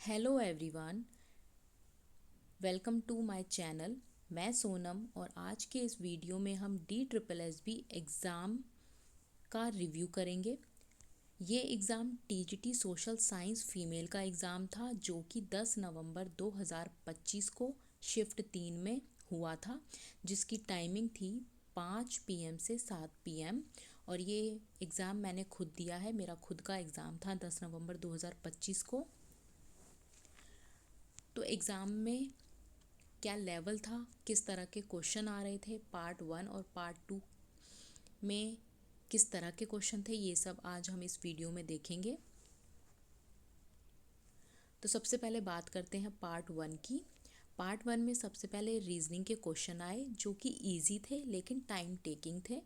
Hello everyone, welcome to my channel. मैं सोनम और आज के इस वीडियो में हम DSSB एग्ज़ाम का रिव्यू करेंगे। ये exam TGT social science female का एग्ज़ाम था जो कि 10 नवंबर 2025 को शिफ्ट 3 में हुआ था, जिसकी टाइमिंग थी 5 PM से 7 PM। और ये एग्ज़ाम मैंने खुद दिया है, मेरा खुद का एग्ज़ाम था 10 नवंबर 2025 को। तो एग्ज़ाम में क्या लेवल था, किस तरह के क्वेश्चन आ रहे थे, पार्ट 1 और पार्ट 2 में किस तरह के क्वेश्चन थे, ये सब आज हम इस वीडियो में देखेंगे। तो सबसे पहले बात करते हैं पार्ट 1 की। पार्ट 1 में सबसे पहले रीजनिंग के क्वेश्चन आए जो कि इजी थे लेकिन टाइम टेकिंग थे।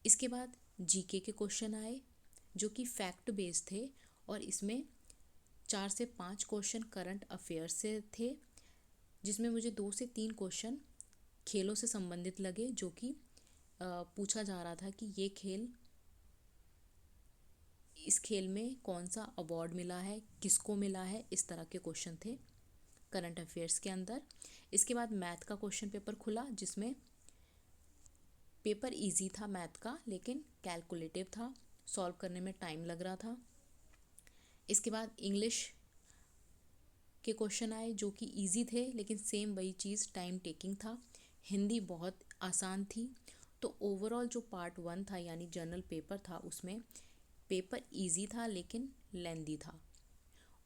इसके बाद जीके के क्वेश्चन आए जो कि फैक्ट बेस्ड थे और इसमें 4 से 5 क्वेश्चन करंट अफेयर्स से थे, जिसमें मुझे 2 से 3 क्वेश्चन खेलों से संबंधित लगे, जो कि पूछा जा रहा था कि इस खेल में कौन सा अवार्ड मिला है, किसको मिला है, इस तरह के क्वेश्चन थे करंट अफेयर्स के अंदर। इसके बाद मैथ का क्वेश्चन पेपर खुला, जिसमें पेपर इजी था मैथ का लेकिन कैलकुलेटिव था, सॉल्व करने में टाइम लग रहा था। इसके बाद इंग्लिश के क्वेश्चन आए जो कि इजी थे लेकिन सेम वही चीज़ टाइम टेकिंग था। हिंदी बहुत आसान थी। तो ओवरऑल जो पार्ट 1 था यानी जनरल पेपर था, उसमें पेपर इजी था लेकिन लेंदी था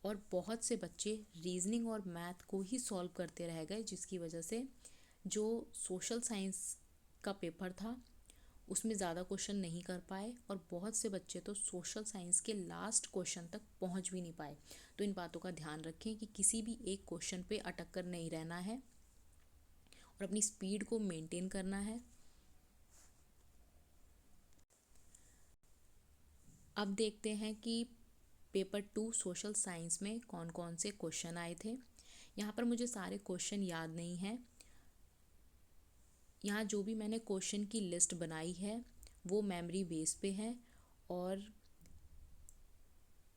और बहुत से बच्चे रीजनिंग और मैथ को ही सॉल्व करते रह गए, जिसकी वजह से जो सोशल साइंस का पेपर था उसमें ज़्यादा क्वेश्चन नहीं कर पाए और बहुत से बच्चे तो सोशल साइंस के लास्ट क्वेश्चन तक पहुंच भी नहीं पाए। तो इन बातों का ध्यान रखें कि किसी भी एक क्वेश्चन पे अटक कर नहीं रहना है और अपनी स्पीड को मेंटेन करना है। अब देखते हैं कि पेपर 2 सोशल साइंस में कौन कौन से क्वेश्चन आए थे। यहाँ पर मुझे सारे क्वेश्चन याद नहीं हैं। यहाँ जो भी मैंने क्वेश्चन की लिस्ट बनाई है वो मेमोरी बेस पे है और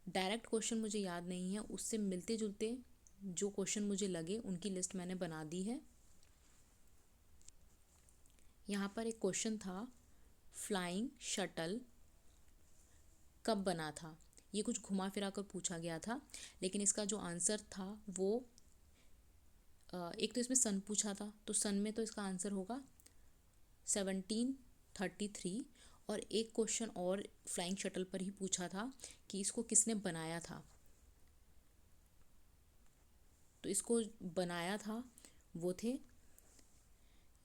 डायरेक्ट क्वेश्चन मुझे याद नहीं है, उससे मिलते जुलते जो क्वेश्चन मुझे लगे उनकी लिस्ट मैंने बना दी है। यहाँ पर एक क्वेश्चन था, फ्लाइंग शटल कब बना था। ये कुछ घुमा फिरा कर पूछा गया था, लेकिन इसका जो आंसर था वो एक तो इसमें सन पूछा था, तो सन में तो इसका आंसर होगा 1733। और एक क्वेश्चन और फ्लाइंग शटल पर ही पूछा था कि इसको किसने बनाया था। तो इसको बनाया था वो थे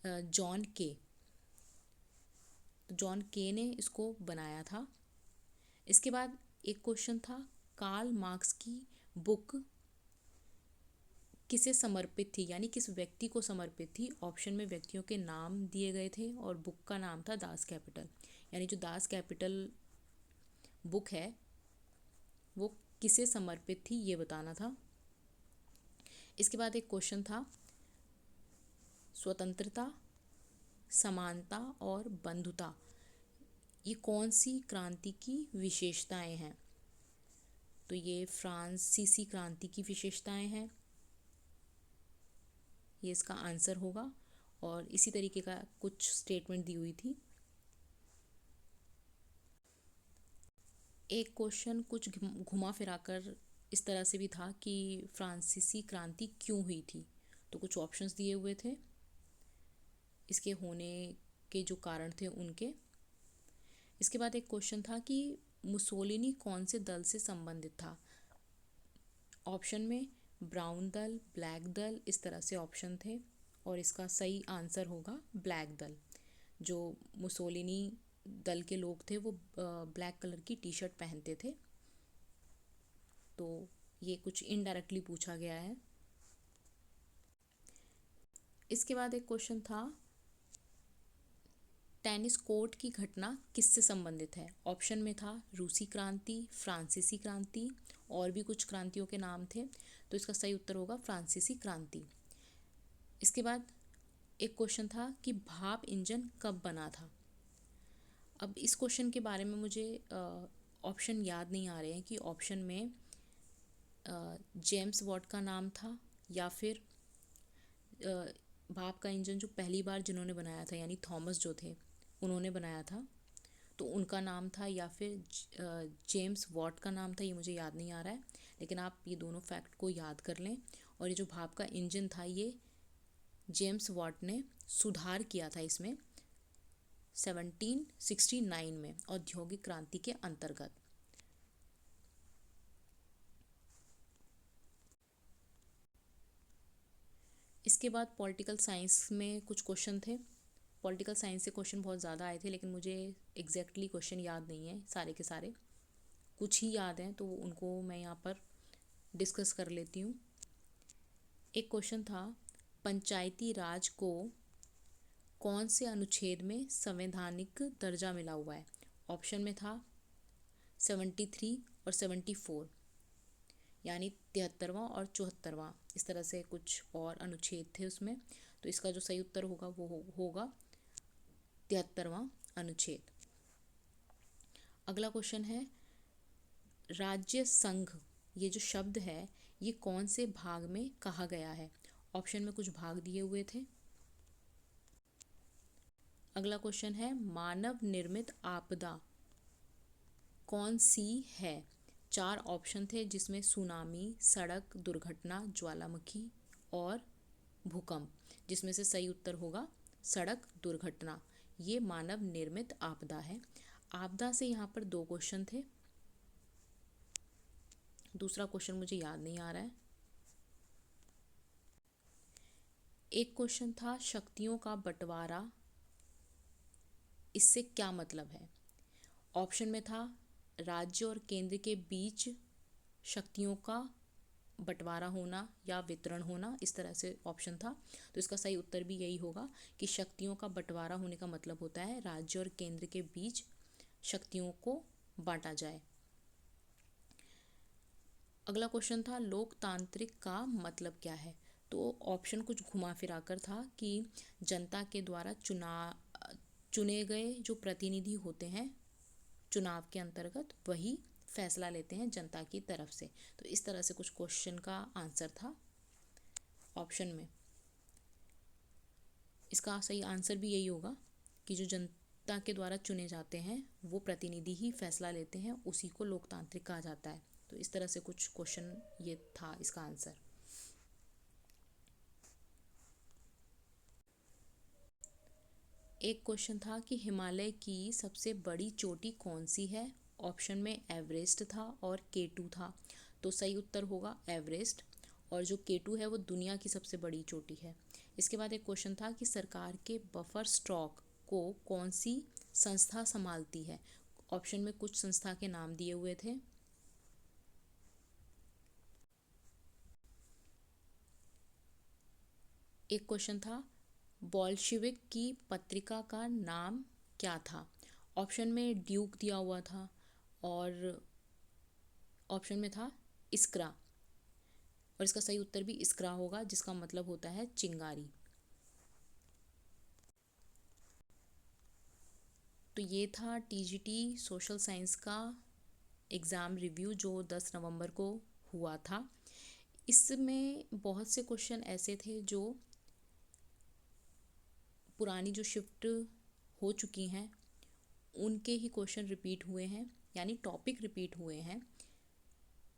जॉन के। तो जॉन के ने इसको बनाया था। इसके बाद एक क्वेश्चन था, कार्ल मार्क्स की बुक किसे समर्पित थी, यानी किस व्यक्ति को समर्पित थी। ऑप्शन में व्यक्तियों के नाम दिए गए थे और बुक का नाम था दास कैपिटल। यानी जो दास कैपिटल बुक है वो किसे समर्पित थी, ये बताना था। इसके बाद एक क्वेश्चन था, स्वतंत्रता, समानता और बंधुता ये कौन सी क्रांति की विशेषताएं हैं। तो ये फ्रांसीसी क्रांति की विशेषताएं हैं, ये इसका आंसर होगा। और इसी तरीके का कुछ स्टेटमेंट दी हुई थी। एक क्वेश्चन कुछ घुमा फिरा कर इस तरह से भी था कि फ्रांसीसी क्रांति क्यों हुई थी। तो कुछ ऑप्शंस दिए हुए थे इसके होने के जो कारण थे उनके। इसके बाद एक क्वेश्चन था कि मुसोलिनी कौन से दल से संबंधित था। ऑप्शन में ब्राउन दल, ब्लैक दल, इस तरह से ऑप्शन थे और इसका सही आंसर होगा ब्लैक दल। जो मुसोलिनी दल के लोग थे वो ब्लैक कलर की टी शर्ट पहनते थे। तो ये कुछ इनडायरेक्टली पूछा गया है। इसके बाद एक क्वेश्चन था, टेनिस कोर्ट की घटना किससे संबंधित है। ऑप्शन में था रूसी क्रांति, फ्रांसीसी क्रांति और भी कुछ क्रांतियों के नाम थे। तो इसका सही उत्तर होगा फ्रांसीसी क्रांति। इसके बाद एक क्वेश्चन था कि भाप इंजन कब बना था। अब इस क्वेश्चन के बारे में मुझे ऑप्शन याद नहीं आ रहे हैं कि ऑप्शन में जेम्स वॉट का नाम था या फिर भाप का इंजन जो पहली बार जिन्होंने बनाया था यानी थॉमस जो थे उन्होंने बनाया था, तो उनका नाम था, या फिर जेम्स वॉट का नाम था, ये मुझे याद नहीं आ रहा है। लेकिन आप ये दोनों फैक्ट को याद कर लें। और ये जो भाप का इंजन था ये जेम्स वॉट ने सुधार किया था इसमें 1769 में औद्योगिक क्रांति के अंतर्गत। इसके बाद पॉलिटिकल साइंस में कुछ क्वेश्चन थे। पॉलिटिकल साइंस से क्वेश्चन बहुत ज़्यादा आए थे, लेकिन मुझे एग्जैक्टली क्वेश्चन याद नहीं है सारे के सारे, कुछ ही याद हैं तो उनको मैं यहाँ पर डिस्कस कर लेती हूँ। एक क्वेश्चन था, पंचायती राज को कौन से अनुच्छेद में संवैधानिक दर्जा मिला हुआ है? ऑप्शन में था 73 और 74, यानी 73वां और 74वां, इस तरह से कुछ और अनुच्छेद थे उसमें। तो इसका जो सही उत्तर होगा वो होगा 73वां अनुच्छेद। अगला क्वेश्चन है, राज्य संघ ये जो शब्द है ये कौन से भाग में कहा गया है? ऑप्शन में कुछ भाग दिए हुए थे। अगला क्वेश्चन है, मानव निर्मित आपदा कौन सी है? 4 ऑप्शन थे जिसमें सुनामी, सड़क दुर्घटना, ज्वालामुखी और भूकंप, जिसमें से सही उत्तर होगा सड़क दुर्घटना। ये मानव निर्मित आपदा है। आपदा से यहाँ पर 2 क्वेश्चन थे, दूसरा क्वेश्चन मुझे याद नहीं आ रहा है। एक क्वेश्चन था, शक्तियों का बंटवारा, इससे क्या मतलब है? ऑप्शन में था राज्य और केंद्र के बीच शक्तियों का बंटवारा होना या वितरण होना, इस तरह से ऑप्शन था। तो इसका सही उत्तर भी यही होगा कि शक्तियों का बंटवारा होने का मतलब होता है राज्य और केंद्र के बीच शक्तियों को बांटा जाए। अगला क्वेश्चन था, लोकतांत्रिक का मतलब क्या है? तो ऑप्शन कुछ घुमा फिरा कर था कि जनता के द्वारा चुने गए जो प्रतिनिधि होते हैं चुनाव के अंतर्गत वही फैसला लेते हैं जनता की तरफ से। तो इस तरह से कुछ क्वेश्चन का आंसर था ऑप्शन में। इसका सही आंसर भी यही होगा कि जो जनता के द्वारा चुने जाते हैं वो प्रतिनिधि ही फैसला लेते हैं, उसी को लोकतांत्रिक कहा जाता है। तो इस तरह से कुछ क्वेश्चन ये था इसका आंसर। एक क्वेश्चन था कि हिमालय की सबसे बड़ी चोटी कौन सी है? ऑप्शन में एवरेस्ट था और K2 था। तो सही उत्तर होगा एवरेस्ट, और जो K2 है वो दुनिया की सबसे बड़ी चोटी है। इसके बाद एक क्वेश्चन था कि सरकार के बफर स्टॉक को कौन सी संस्था संभालती है? ऑप्शन में कुछ संस्था के नाम दिए हुए थे। एक क्वेश्चन था, बोल्शिविक की पत्रिका का नाम क्या था? ऑप्शन में ड्यूक दिया हुआ था और ऑप्शन में था इस्क्रा, और इसका सही उत्तर भी इस्क्रा होगा, जिसका मतलब होता है चिंगारी। तो ये था TGT सोशल साइंस का एग्ज़ाम रिव्यू जो 10 नवंबर को हुआ था। इसमें बहुत से क्वेश्चन ऐसे थे जो पुरानी जो शिफ्ट हो चुकी हैं उनके ही क्वेश्चन रिपीट हुए हैं, यानी टॉपिक रिपीट हुए हैं,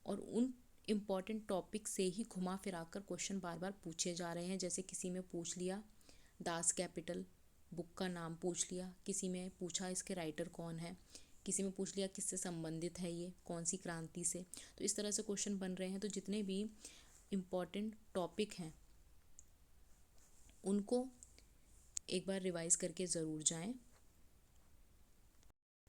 और उन इम्पॉर्टेंट टॉपिक से ही घुमा फिरा कर क्वेश्चन बार बार पूछे जा रहे हैं। जैसे किसी में पूछ लिया दास कैपिटल बुक का नाम पूछ लिया, किसी में पूछा इसके राइटर कौन है, किसी में पूछ लिया किससे संबंधित है ये, कौन सी क्रांति से। तो इस तरह से क्वेश्चन बन रहे हैं। तो जितने भी इम्पॉर्टेंट टॉपिक हैं उनको एक बार रिवाइज करके ज़रूर जाएं।